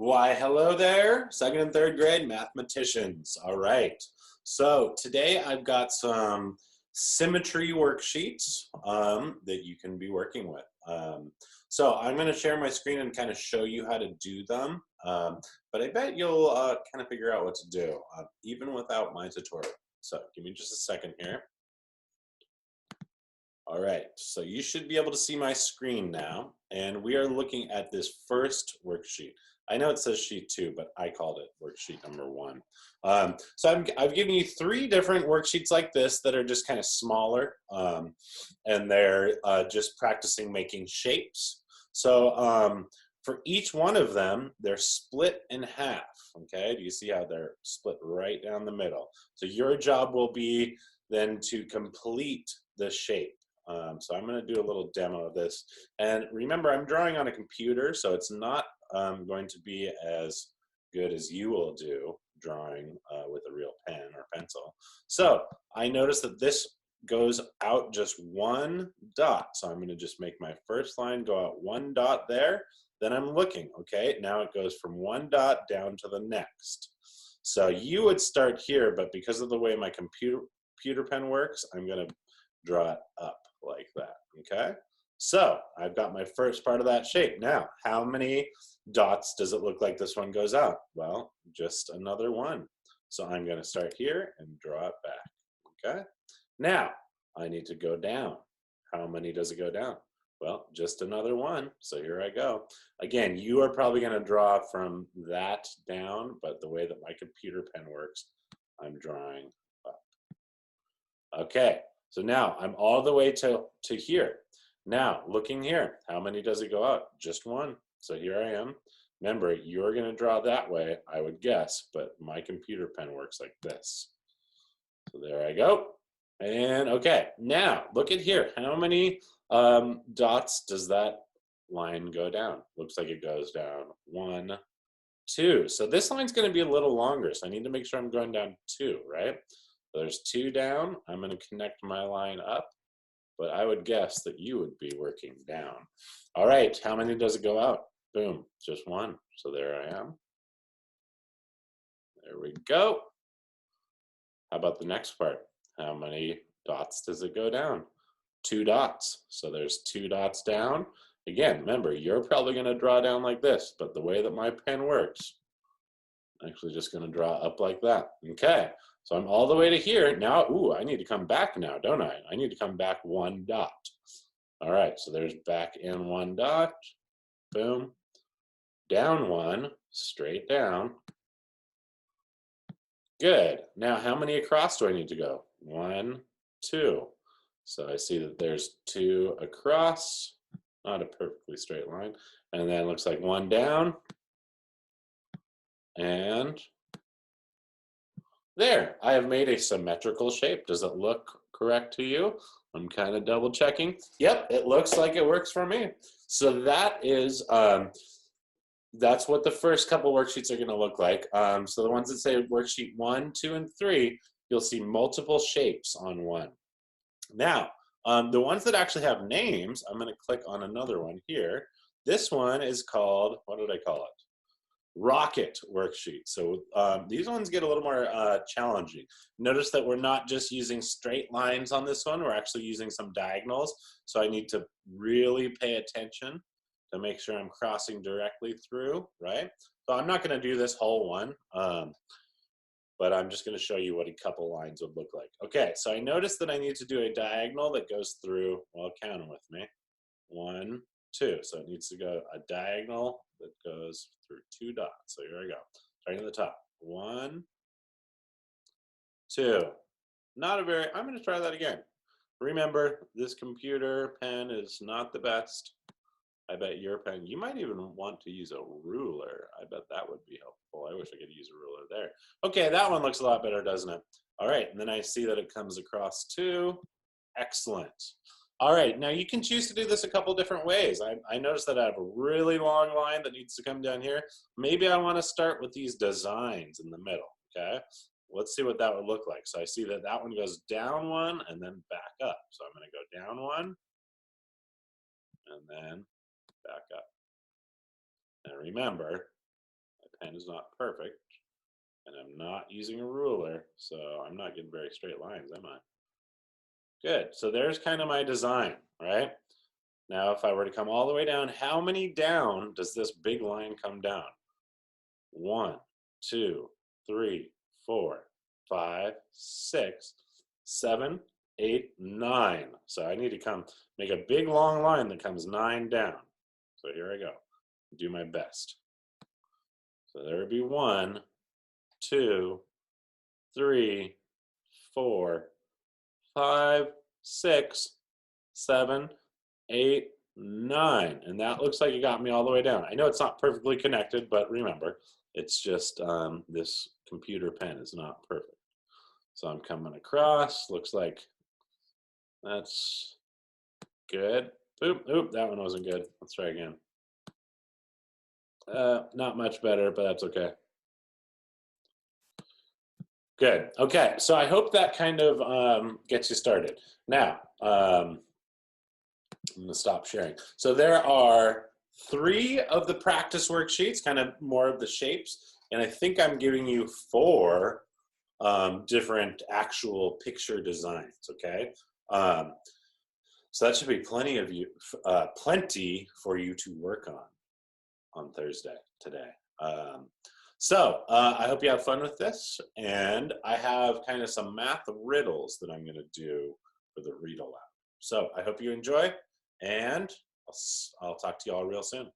Why, hello there, second and third grade mathematicians. All right. So today I've got some symmetry worksheets that you can be working with. So I'm going to share my screen and kind of show you how to do them. But I bet you'll kind of figure out what to do, even without my tutorial. So give me just a second here. All right, so you should be able to see my screen now, and we are looking at this first worksheet. I know it says sheet 2, but I called it worksheet number 1. So I've given you 3 different worksheets like this that are just kind of smaller, and they're just practicing making shapes. So for each one of them, they're split in half, okay? Do you see how they're split right down the middle? So your job will be then to complete the shape. So I'm going to do a little demo of this. And remember, I'm drawing on a computer, so it's not going to be as good as you will do drawing with a real pen or pencil. So I noticed that this goes out just one dot. So I'm going to just make my first line go out one dot there. Then I'm looking, okay? Now it goes from one dot down to the next. So you would start here, but because of the way my computer pen works, I'm going to draw it up like that, okay? So I've got my first part of that shape. Now, how many dots does it look like this one goes out? Well, just another one. So I'm going to start here and draw it back, okay? Now, I need to go down. How many does it go down? Well, just another one. So here I go. Again, you are probably going to draw from that down, but the way that my computer pen works, I'm drawing up. Okay, so now I'm all the way to here. Now, looking here, how many does it go out? Just one. So here I am. Remember, you're going to draw that way, I would guess, but my computer pen works like this. So there I go. And okay, now look at here. How many dots does that line go down? Looks like it goes down 1, 2. So this line's going to be a little longer, so I need to make sure I'm going down 2, right? So there's 2 down. I'm going to connect my line up, but I would guess that you would be working down. All right, how many does it go out? Boom, just 1. So there I am. There we go. How about the next part? How many dots does it go down? 2 dots. So there's 2 dots down. Again, remember, you're probably going to draw down like this, but the way that my pen works, I'm actually just going to draw up like that. Okay, so I'm all the way to here. Now, ooh, I need to come back now, don't I? I need to come back 1 dot. All right, so there's back in 1 dot. Boom. Down 1, straight down. Good. Now, how many across do I need to go? 1, 2. So I see that there's 2 across, not a perfectly straight line. And then it looks like 1 down. And there, I have made a symmetrical shape. Does it look correct to you? I'm kind of double checking. Yep, it looks like it works for me. So that is, that's what the first couple worksheets are going to look like. So the ones that say worksheet 1, 2, and 3, you'll see multiple shapes on one. Now, the ones that actually have names, I'm going to click on another one here. This one is called, what did I call it? Rocket worksheet. So these ones get a little more challenging. Notice that we're not just using straight lines on this one, we're actually using some diagonals. So I need to really pay attention to make sure I'm crossing directly through, right? So I'm not going to do this whole one, but I'm just going to show you what a couple lines would look like. Okay, so I noticed that I need to do a diagonal that goes through, well, count them with me. 1, 2. So it needs to go a diagonal that goes through 2 dots. So here I go. Starting at the top. 1, 2. Not a very, I'm going to try that again. Remember, this computer pen is not the best. I bet your pen, you might even want to use a ruler. I bet that would be helpful. I wish I could use a ruler there. Okay, that one looks a lot better, doesn't it? All right, and then I see that it comes across too. Excellent. All right, now you can choose to do this a couple different ways. I noticed that I have a really long line that needs to come down here. Maybe I want to start with these designs in the middle, okay? Let's see what that would look like. So I see that that one goes down 1 and then back up. So I'm going to go down 1 and then back up. And remember, pen is not perfect, and I'm not using a ruler, so I'm not getting very straight lines, am I? Good, so there's kind of my design, right? Now, if I were to come all the way down, how many down does this big line come down? 1, 2, 3, 4, 5, 6, 7, 8, 9. So I need to come make a big long line that comes 9 down. So here I go. Do my best. So there would be 1, 2, 3, 4, 5, 6, 7, 8, 9. And that looks like it got me all the way down. I know it's not perfectly connected, but remember, it's just this computer pen is not perfect. So I'm coming across, looks like that's good. Oop, oop, that one wasn't good. Let's try again. Not much better, but that's okay. Good. Okay, so I hope that kind of gets you started. Now, I'm going to stop sharing. So there are 3 of the practice worksheets, kind of more of the shapes, and I think I'm giving you 4 different actual picture designs. Okay, so that should be plenty for you to work on Thursday today. So I hope you have fun with this, and I have kind of some math riddles that I'm going to do for the read aloud. So I hope you enjoy, and I'll talk to you all real soon.